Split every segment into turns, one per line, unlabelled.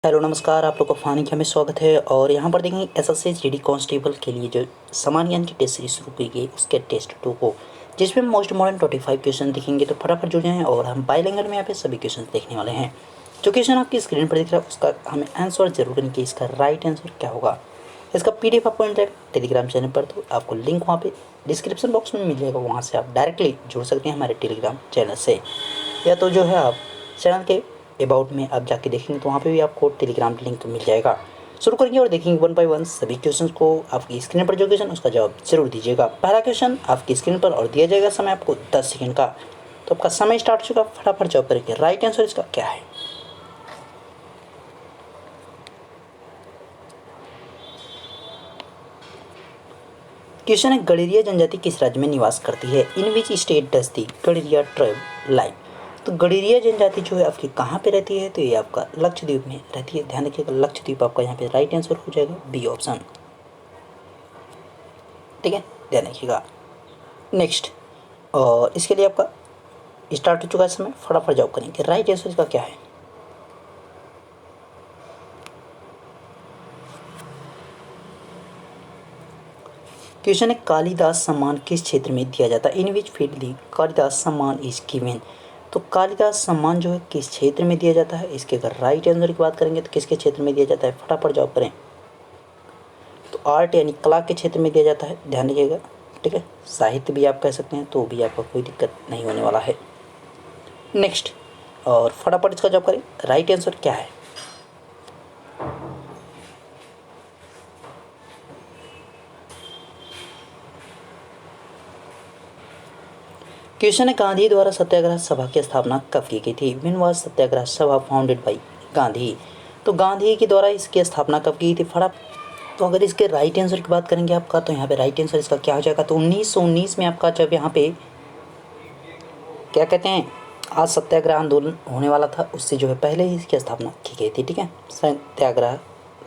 Hello नमस्कार, आप लोग का फानिक में स्वागत है। और यहाँ पर देखेंगे एसएससी जीडी कांस्टेबल के लिए जो सामान्य ज्ञान की टेस्ट सीरीज शुरू की गई उसके टेस्ट 2 को, जिसमें मोस्ट मॉडर्न 25 क्वेश्चन दिखेंगे। तो फटाफट जुड़ जाएं और हम बाइलिंगुअल में यहाँ पे सभी क्वेश्चन देखने वाले हैं। जो क्वेश्चन आपकी स्क्रीन पर दिख रहा है उसका हमें आंसर जरूर करने की, इसका राइट आंसर क्या होगा। इसका PDF आपको मिल जाएगा टेलीग्राम चैनल पर, तो आपको लिंक वहाँ पे डिस्क्रिप्शन बॉक्स में मिल जाएगा। वहाँ से आप डायरेक्टली जुड़ सकते हैं हमारे टेलीग्राम चैनल से, या तो जो है आप चैनल के अबाउट में आप जाके देखेंगे तो वहाँ पे भी आपको टेलीग्राम लिंक मिल जाएगा। शुरू करेंगे और देखेंगे 1 बाय 1 सभी क्वेश्चंस को। आपकी स्क्रीन पर जो क्वेश्चन उसका जवाब जरूर दीजिएगा। पहला क्वेश्चन आपकी स्क्रीन पर और दिया जाएगा समय आपको 10 सेकंड का। तो आपका समय स्टार्ट हो चुका, फटाफट जवाब करेंगे। राइट आंसर इसका क्या है। क्वेश्चन है, गडेरिया जनजाति किस राज्य में निवास करती है। In which state does the Gaderia tribe live. तो गडेरिया जनजाति जो है आपकी कहाँ पे रहती है, तो ये आपका लक्षद्वीप में रहती है। ध्यान रखिएगा, लक्षद्वीप आपका यहाँ पे राइट आंसर हो जाएगा बी ऑप्शन। ठीक है, ध्यान रखिएगा। नेक्स्ट, और इसके लिए आपका स्टार्ट हो चुका है समय, फटाफट जवाब करेंगे। राइट आंसर इसका क्या है। क्वेश्चन है, कालिदास सम्मान किस क्षेत्र में दिया जाता है। इन विच फील्ड दी कालिदास सम्मान इज गिवन। तो कालिदास सम्मान जो है किस क्षेत्र में दिया जाता है। इसके अगर राइट आंसर की बात करेंगे तो किसके क्षेत्र में दिया जाता है, फटाफट जवाब करें। तो आर्ट यानी कला के क्षेत्र में दिया जाता है, ध्यान रखिएगा। ठीक है, साहित्य भी आप कह सकते हैं, तो भी आपका कोई दिक्कत नहीं होने वाला है। नेक्स्ट, और फटाफट इसका जवाब करें। राइट आंसर क्या है। क्वेश्चन है, गांधी द्वारा सत्याग्रह सभा की स्थापना कब की गई थी। व्हेन वाज सत्याग्रह सभा फाउंडेड बाय गांधी। तो गांधी के द्वारा इसकी स्थापना कब की गई थी, फटाफट। तो अगर इसके राइट आंसर की बात करेंगे आपका, तो यहाँ पे राइट आंसर इसका क्या हो जाएगा। तो 1919 में आपका जब यहाँ पे क्या कहते हैं, आज सत्याग्रह आंदोलन होने वाला था, उससे जो है पहले ही इसकी स्थापना की गई थी। ठीक है, सत्याग्रह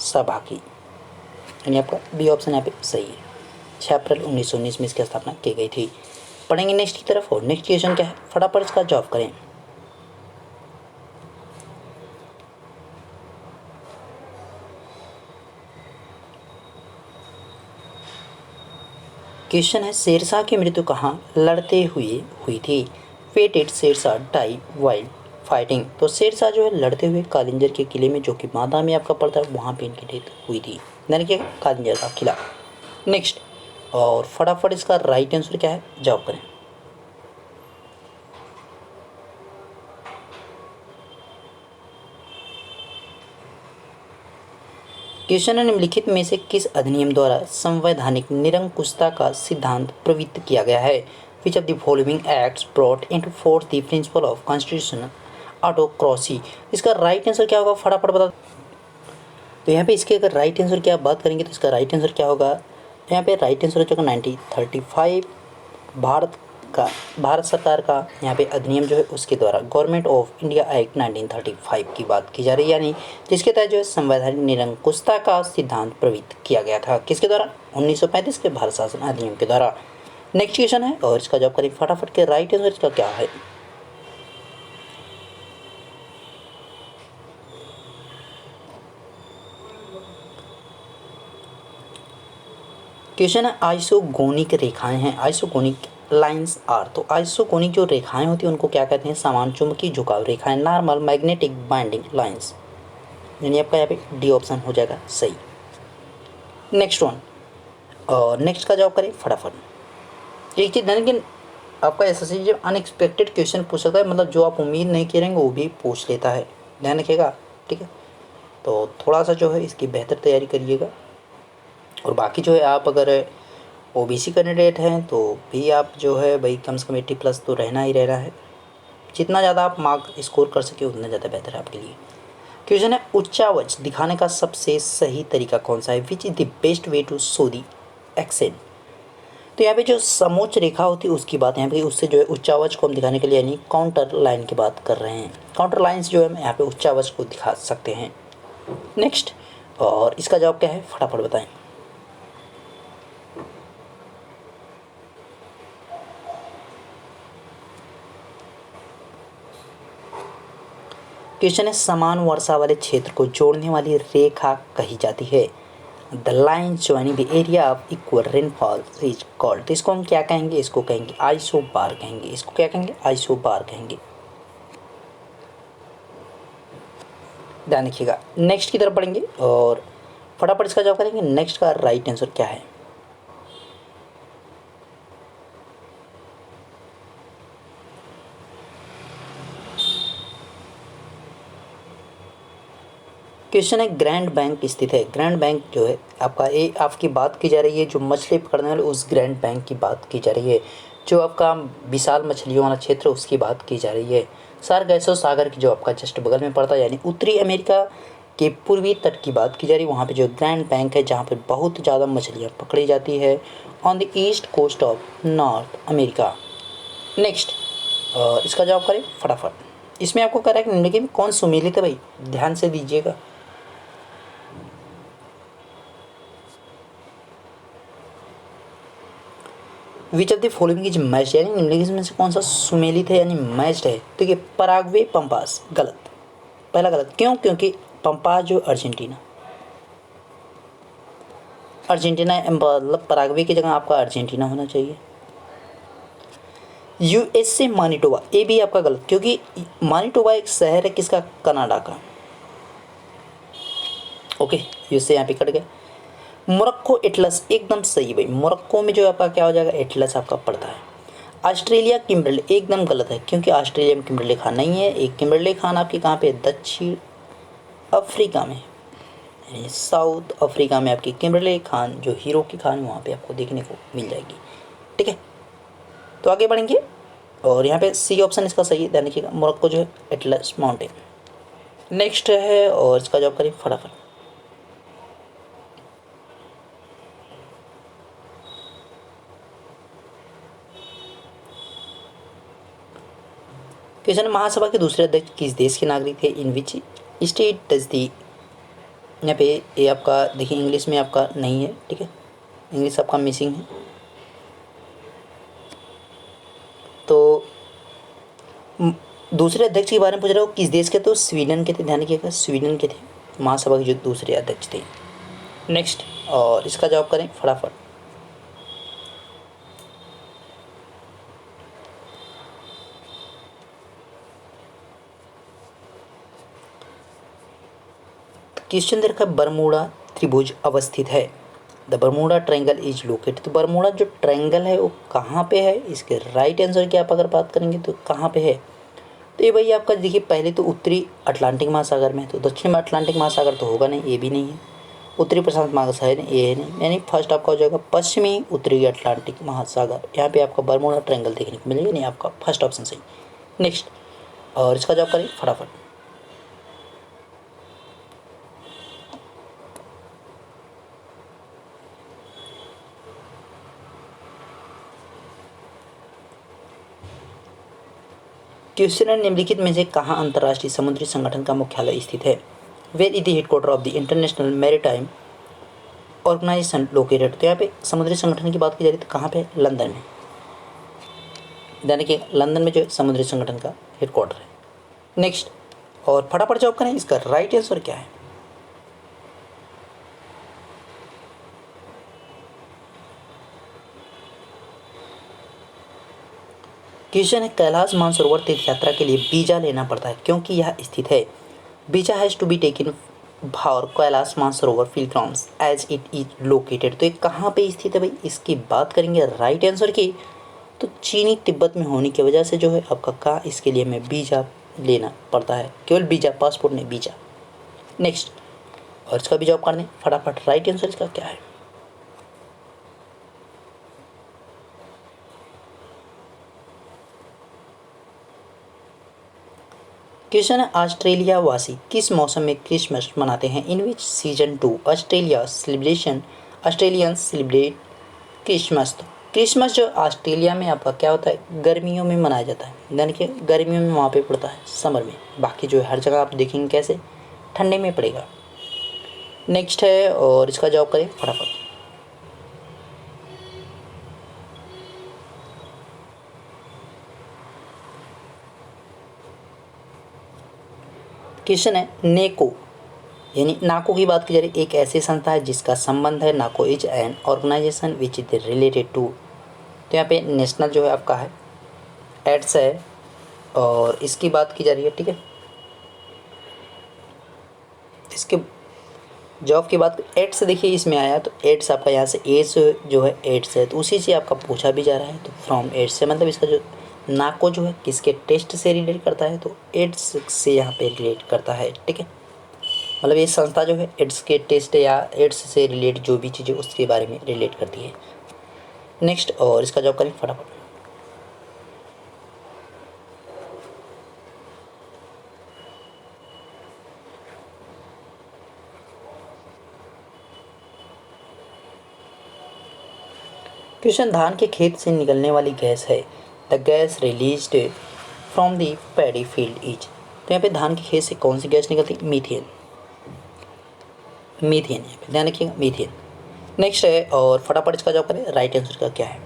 सभा की, यानी आपका बी ऑप्शन यहाँ पे सही है। 6 अप्रैल 1919 में इसकी स्थापना की गई थी। पढ़ेंगे नेक्स्ट की तरफ, और नेक्स्ट क्वेश्चन क्या है, फटाफट इसका जवाब करें। क्वेश्चन है, शेरशाह की मृत्यु कहाँ लड़ते हुए हुई थी। When did Sher Shah die while fighting. तो शेरशाह जो है लड़ते हुए कालिंजर के किले में, जो कि मादा में आपका पड़ता है, वहाँ पे इनकी डेथ हुई थी। यानी कि कालिंजर का किला। नेक्स्ट, और फटाफट इसका राइट आंसर क्या है, जवाब करें। क्वेश्चन है, निम्नलिखित में से किस अधिनियम द्वारा संवैधानिक निरंकुशता का सिद्धांत प्रवृत्त किया गया है। Which of the following acts brought into force the principle of constitutional autocracy. इसका राइट आंसर क्या होगा, फटाफट बता। तो यहाँ पे इसके अगर राइट आंसर की आप बात करेंगे तो इसका राइट आंसर क्या होगा। तो यहाँ पे राइट आंसर हो जाएगा 1935। भारत सरकार का यहाँ पे अधिनियम जो है उसके द्वारा गवर्नमेंट ऑफ इंडिया एक्ट 1935 की बात की जा रही है, यानी जिसके तहत जो है संवैधानिक निरंकुशता का सिद्धांत प्रवृत्त किया गया था। किसके द्वारा, 1935 के भारत शासन अधिनियम के द्वारा। नेक्स्ट क्वेश्चन है, और इसका जवाब करें फटाफट के। राइट आंसर इसका क्या है। क्वेश्चन है, आइसोगोनिक रेखाएं हैं, आइसोगोनिक लाइंस आर। तो आइसोगोनिक जो रेखाएं होती हैं उनको क्या कहते हैं, समान चुंबकीय झुकाव रेखाएं, नॉर्मल मैग्नेटिक बाइंडिंग लाइंस। यानी आपका यहाँ पे डी ऑप्शन हो जाएगा सही। नेक्स्ट वन, और नेक्स्ट का जवाब करें फटाफट। एक चीज़ लेकिन आपका एसएससी जब अनएक्सपेक्टेड क्वेश्चन पूछ सकता है, मतलब जो आप उम्मीद नहीं करेंगे वो भी पूछ लेता है, ध्यान रखिएगा। ठीक है, तो थोड़ा सा जो है इसकी बेहतर तैयारी करिएगा। और बाकी जो है आप अगर ओबीसी कैंडिडेट हैं तो भी आप जो है भाई कम से कम 80+ तो रहना ही रहना है। जितना ज़्यादा आप मार्क स्कोर कर सके उतना ज़्यादा बेहतर है आपके लिए। क्वेश्चन है, उच्चावच दिखाने का सबसे सही तरीका कौन सा है। Which is the best way to show the accent. तो यहाँ पे जो समोच्च रेखा होती है उसकी बात यहाँ पे, उससे जो है उच्चावच को हम दिखाने के लिए यानी काउंटर लाइन की बात कर रहे हैं। काउंटर लाइन्स जो है हम यहाँ पे उच्चावच को दिखा सकते हैं। नेक्स्ट, और इसका जवाब क्या है, फटाफट बताएं। क्वेश्चन है समान वर्षा वाले क्षेत्र को जोड़ने वाली रेखा कही जाती है। The line joining the area of equal rainfall is called. तो इसको हम क्या कहेंगे, इसको कहेंगे आइसोबार कहेंगे। इसको क्या कहेंगे, आइसोबार कहेंगे। ध्यान रखिएगा। नेक्स्ट की तरफ पढ़ेंगे और फटाफट इसका जवाब करेंगे। नेक्स्ट का राइट आंसर क्या है। क्वेश्चन है ग्रैंड बैंक स्थित है। ग्रैंड बैंक जो है आपका, ये आपकी बात की जा रही है जो मछली पकड़ने वाले उस ग्रैंड बैंक की बात की जा रही है। जो आपका विशाल मछलियों वाला क्षेत्र उसकी बात की जा रही है। सारगैसो सागर की जो आपका जस्ट बगल में पड़ता है, यानी उत्तरी अमेरिका के पूर्वी तट की बात की जा रही है। वहाँ पे जो ग्रैंड बैंक है जहाँ पे बहुत ज़्यादा मछलियाँ पकड़ी जाती है on the east coast of North America. Next इसका जवाब करें फटाफट। इसमें आपको कह रहा है कि निम्नलिखित में कौन सुमेलित है भाई, ध्यान से दीजिएगा। Which of the following is matched, यानी निम्नलिखित में से कौन सा सुमेलित है यानी मैच्ड है। देखिए पराग्वे पंपास, गलत, पहला गलत। क्यों, क्योंकि पंपास जो अर्जेंटीना मतलब पराग्वे की जगह आपका अर्जेंटीना होना चाहिए। यूएसए मानिटोबा, ये भी आपका गलत, क्योंकि मानिटोबा एक शहर है किसका, कनाडा का। ओके, यूएसए यहाँ पे कट गया। मोरक्को एटलस, एकदम सही भाई। मोरक्को में जो आपका क्या हो जाएगा, एटलस आपका पड़ता है। ऑस्ट्रेलिया किम्बरले, एकदम गलत है, क्योंकि ऑस्ट्रेलिया में किम्बरले खान नहीं है। एक किम्बरले खान आपकी कहाँ पे, दक्षिण अफ्रीका में, यानी साउथ अफ्रीका में आपकी किम्बरले खान जो हीरो की खान वहाँ पे आपको देखने को मिल जाएगी। ठीक है, तो आगे बढ़ेंगे और यहाँ पे सी ऑप्शन इसका सही है, ध्यान रखिएगा। मोरक्को जो है एटलस माउंटेन। नेक्स्ट है और इसका जवाब करें फटाफट। क्वेश्चन, महासभा के दूसरे अध्यक्ष किस देश के नागरिक थे। इन विच स्टेट डज दी, यहाँ पे ये आपका देखिए इंग्लिश में आपका नहीं है, ठीक है, इंग्लिश आपका मिसिंग है। तो दूसरे अध्यक्ष के बारे में पूछ रहा हूँ किस देश के, तो स्वीडन के थे। ध्यान रखिएगा, स्वीडन के थे महासभा के जो दूसरे अध्यक्ष थे। नेक्स्ट और इसका जवाब करें फटाफट। क्वेश्चन दे रखा है बरमूडा त्रिभुज अवस्थित है। The Bermuda triangle is located. तो बरमूडा जो ट्रायंगल है वो कहाँ पे है, इसके राइट आंसर की आप अगर बात करेंगे तो कहाँ पे है। तो ये भाई आपका देखिए पहले तो उत्तरी अटलांटिक महासागर में है, तो दक्षिण में अटलांटिक महासागर तो होगा नहीं, ये भी नहीं है। उत्तरी प्रशांत महासागर ये है नहीं, यानी फर्स्ट आपका हो जाएगा पश्चिमी उत्तरी अटलांटिक महासागर। यहाँ पे आपका बरमूडा ट्रायंगल देखने को मिलेगा, नहीं आपका फर्स्ट ऑप्शन सही। नेक्स्ट और इसका जवाब करें फटाफट। क्वेश्चन है निम्नलिखित में से कहाँ अंतर्राष्ट्रीय समुद्री संगठन का मुख्यालय स्थित है। Where is the headquarter of the International Maritime Organization located. तो यहाँ पे समुद्री संगठन की बात की जा रही है, तो कहाँ पे, लंदन में। ध्यान रखिए लंदन में जो है समुद्री संगठन का हेडक्वार्टर है। नेक्स्ट और फटाफट जवाब करें, इसका राइट आंसर क्या है। क्वेश्चन है कैलाश मानसरोवर तीर्थ यात्रा के लिए वीजा लेना पड़ता है क्योंकि यह स्थित है। Visa has to be taken for Kailash Mansarovar pilgrims as it is located. तो ये कहाँ पे स्थित है भाई, इसकी बात करेंगे राइट आंसर की, तो चीनी तिब्बत में होने की वजह से जो है आपका का इसके लिए हमें वीजा लेना पड़ता है, केवल वीजा, पासपोर्ट नहीं, वीजा। नेक्स्ट और इसका भी जवाब कर दें फटाफट, राइट आंसर इसका क्या है। क्वेश्चन है ऑस्ट्रेलिया वासी किस मौसम में क्रिसमस मनाते हैं। In which season do Australians celebrate Christmas. तो क्रिसमस जो ऑस्ट्रेलिया में आपका क्या होता है, गर्मियों में मनाया जाता है, यानी कि गर्मियों में वहाँ पे पड़ता है, समर में। बाकी जो है हर जगह आप देखेंगे कैसे, ठंडे में पड़ेगा। नेक्स्ट है और इसका जवाब करें फटाफट। क्वेश्चन है नेको यानी नाको की बात की जा रही है, एक ऐसी संस्था है जिसका संबंध है, NACO is an organisation which is related to, तो यहाँ पे नेशनल जो है आपका है एड्स है और इसकी बात की जा रही है, ठीक है। इसके जॉब की बात एड्स देखिए इसमें आया तो एड्स आपका यहाँ से एड्स जो है एड्स है तो उसी से आपका पूछा भी जा रहा है, तो फ्रॉम एड्स से मतलब इसका जो नाको जो है किसके टेस्ट से रिलेट करता है, तो एड्स से यहाँ पे रिलेट करता है, ठीक है। मतलब ये संस्था जो है एड्स के टेस्ट या एड्स से रिलेट जो भी चीज़ें उसके बारे में रिलेट करती है। नेक्स्ट और इसका जवाब करें फटाफट। क्वेश्चन धान के खेत से निकलने वाली गैस है, the gas released from the paddy field is, तो यहाँ पे धान के खेत से कौन सी गैस निकलती है, मीथेन, मीथेन यहाँ पे ध्यान रखिएगा मीथेन। नेक्स्ट है और फटाफट इसका जवाब करें, राइट आंसर का क्या है।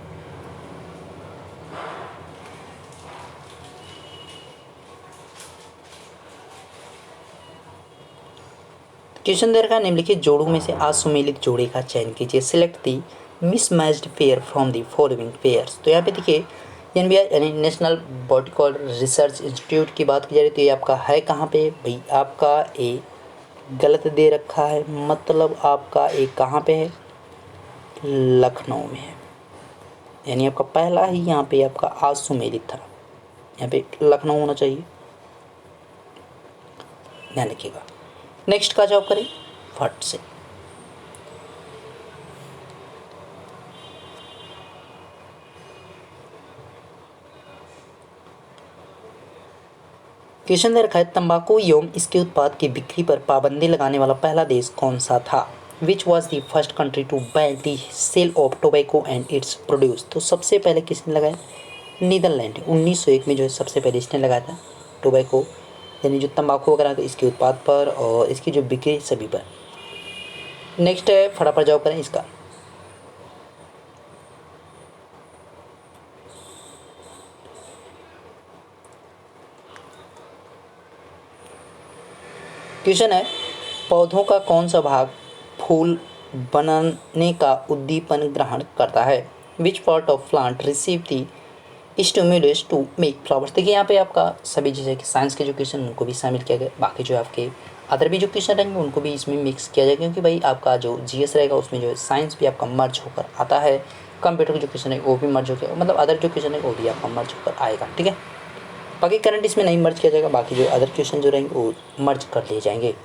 क्वेश्चन दे रखा है निम्नलिखित जोड़ों में से असुमेलित जोड़े का चयन कीजिए, select the mismatched pair from the following pairs, तो यहाँ पे देखिए एनबीआर यानी नेशनल बॉटिकल रिसर्च इंस्टीट्यूट की बात की जा रही है, तो ये आपका है कहाँ पे भाई, आपका ए गलत दे रखा है, मतलब आपका ए कहाँ पे है, लखनऊ में है, यानी आपका पहला ही यहाँ पे आपका असुमेलित था, यहाँ पे लखनऊ होना चाहिए, ध्यान रखिएगा। नेक्स्ट का जवाब करें फट से। क्वेश्चन दे रखा है तंबाकू एवं इसके उत्पाद की बिक्री पर पाबंदी लगाने वाला पहला देश कौन सा था, which was the first country to ban the sale of tobacco and its produce, तो सबसे पहले किसने लगाया, नीदरलैंड, 1901 में जो है सबसे पहले इसने लगाया था टोबैको यानी जो तंबाकू वगैरह था इसके उत्पाद पर और इसकी जो बिक्री सभी पर। नेक्स्ट है फटाफट जवाब करें इसका। क्वेश्चन है पौधों का कौन सा भाग फूल बनाने का उद्दीपन ग्रहण करता है, which part of plant receive the stimulus to make flowers, देखिए यहाँ पे आपका सभी जैसे कि साइंस के जो क्वेश्चन उनको भी शामिल किया गया, बाकी जो आपके अदर भी जो क्वेश्चन रहेंगे उनको भी इसमें मिक्स किया जाएगा, क्योंकि भाई आपका जो जीएस रहेगा उसमें जो है साइंस भी आपका मर्ज होकर आता है, कंप्यूटर के जो क्वेश्चन है वो भी मर्ज होकर, मतलब अदर जो क्वेश्चन है वो भी आपका मर्ज होकर आएगा, ठीक है। बाकी करंट इसमें नहीं मर्ज किया जाएगा, बाकी जो अदर क्वेश्चन जो रहेंगे वो मर्ज कर लिए जाएंगे।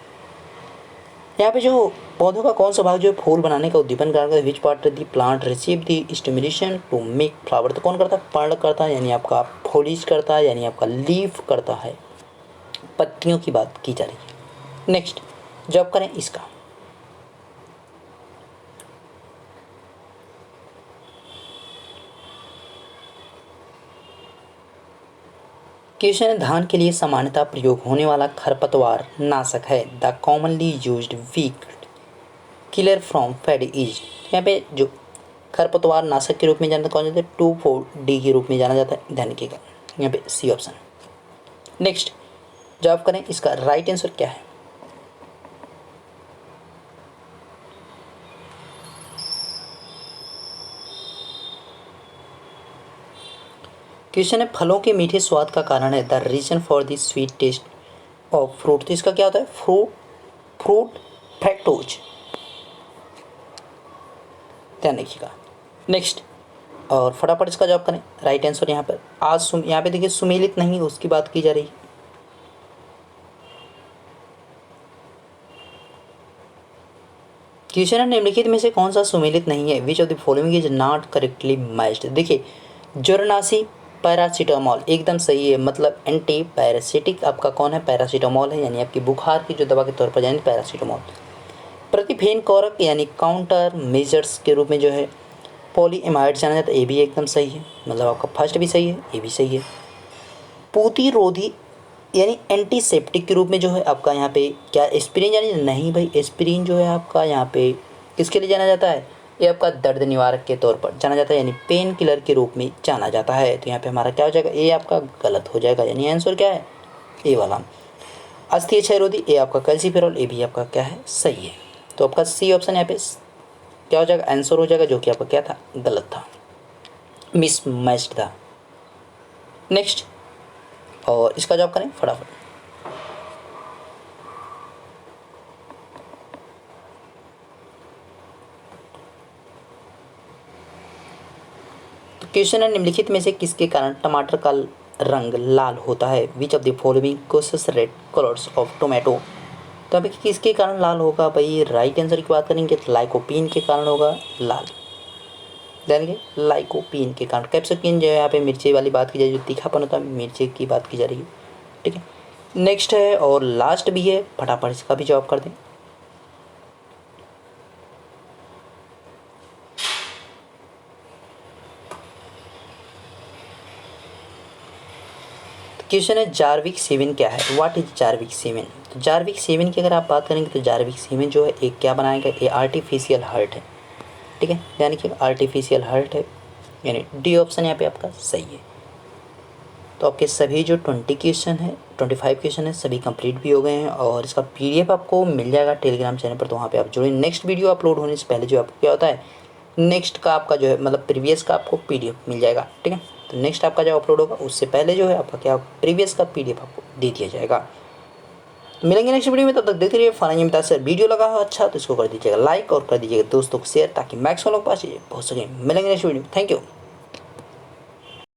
यहाँ पे जो पौधों का कौन सा भाग जो है फूल बनाने का उद्दीपन करता है, which part the plant receive the stimulation to make flower, तो कौन करता है, पर्ण करता है यानी आपका फोलिज करता है यानी आपका लीफ करता है, पत्तियों की बात की जा रही है। नेक्स्ट जॉब करें इसका। क्वेश्चन है धान के लिए सामान्यतः प्रयोग होने वाला खरपतवार नाशक है, the commonly used weed killer from paddy is, यहाँ पे जो खरपतवार नाशक के रूप में जाना कौन जाता है, 2,4-D के रूप में जाना जाता है, ध्यान रखिएगा यहाँ पे सी ऑप्शन। नेक्स्ट जवाब करें इसका, राइट आंसर क्या है। क्वेश्चन है फलों के मीठे स्वाद का कारण है, the reason for the sweet taste of fruit, तो इसका क्या होता है, फ्रूट फ्रैक्टोज, ध्यान रखिएगा। नेक्स्ट और फटाफट इसका जवाब करें, राइट आंसर यहाँ पर आज यहाँ पे देखिए सुमेलित नहीं उसकी बात की जा रही है। क्वेश्चन है निम्नलिखित में से कौन सा सुमेलित नहीं है, which of the following is not correctly matched, देखिए जोरनासी पैरासीटामोल एकदम सही है, मतलब एंटी पैरासिटिक आपका कौन है, पैरासीटामोल है, यानी आपकी बुखार की जो दवा के तौर पर यानी पैरासीटामोल। प्रतिफेन कौरक यानी काउंटर मेजर्स के रूप में जो है पॉलीएमाइड जाना जाता है, ये भी एकदम सही है, मतलब आपका फर्स्ट भी सही है, ये भी सही है। प्रतिरोधी यानी एंटीसेप्टिक के रूप में जो है आपका यहाँ पे क्या एस्पिरिन यानी नहीं भाई, एस्पिरिन जो है आपका यहाँ पे किसके लिए जाना जाता है, ये आपका दर्द निवारक के तौर पर जाना जाता है, यानी पेन किलर के रूप में जाना जाता है, तो यहाँ पे हमारा क्या हो जाएगा, ये आपका गलत हो जाएगा, यानी आंसर क्या है ए वाला। अस्थीय क्षयरोधी, ए आपका कैल्सीफेरॉल, ए भी आपका क्या है, सही है। तो आपका सी ऑप्शन यहाँ पे क्या हो जाएगा, आंसर हो जाएगा, जो कि आपका क्या था, गलत था, मिस मैच्ड था। नेक्स्ट, और इसका जवाब करें फटाफट। तो क्वेश्चन है, निम्नलिखित में से किसके कारण टमाटर का रंग लाल होता है? Which of the following causes red colours of tomato. तो अभी किसके कारण लाल होगा भाई, राइट आंसर की बात करेंगे तो लाइकोपीन के कारण होगा लाल, यानी कि लाइकोपीन के कारण। कैप्सिकम जो है यहाँ पे मिर्ची वाली बात की जाए, जो तीखापन होता है, मिर्ची की बात की जा रही है, ठीक है। नेक्स्ट है और लास्ट भी है, फटाफट इसका भी जवाब कर दें। क्वेश्चन है, जार्विक सेवन क्या है? What is Jarvik seven? तो जार्विक सेवन की अगर आप बात करेंगे तो जार्विक सेवन जो है एक क्या बनाएगा, ये आर्टिफिशियल हार्ट है, ठीक है, यानी कि आर्टिफिशियल हार्ट है, यानी डी ऑप्शन यहाँ पे आपका सही है। तो आपके सभी जो 20 क्वेश्चन है, 25 क्वेश्चन है, सभी कंप्लीट भी हो गए हैं और इसका पीडीएफ आपको मिल जाएगा टेलीग्राम चैनल पर, तो वहाँ पे आप जुड़े। नेक्स्ट वीडियो अपलोड होने से पहले जो आपको क्या होता है, नेक्स्ट का आपका जो है मतलब प्रीवियस का आपको पीडीएफ मिल जाएगा, ठीक है। तो नेक्स्ट आपका जो अपलोड होगा उससे पहले जो है आपका क्या प्रीवियस का पीडीएफ आपको दे दिया जाएगा। तो मिलेंगे नेक्स्ट वीडियो में, तब तक देखते रहिए फनी मिता सर। वीडियो लगा हो अच्छा तो इसको कर दीजिएगा लाइक और कर दीजिएगा दोस्तों को शेयर, ताकि मैक्सिमम लोग पास पहुँच सकें। मिलेंगे नेक्स्ट वीडियो, थैंक यू।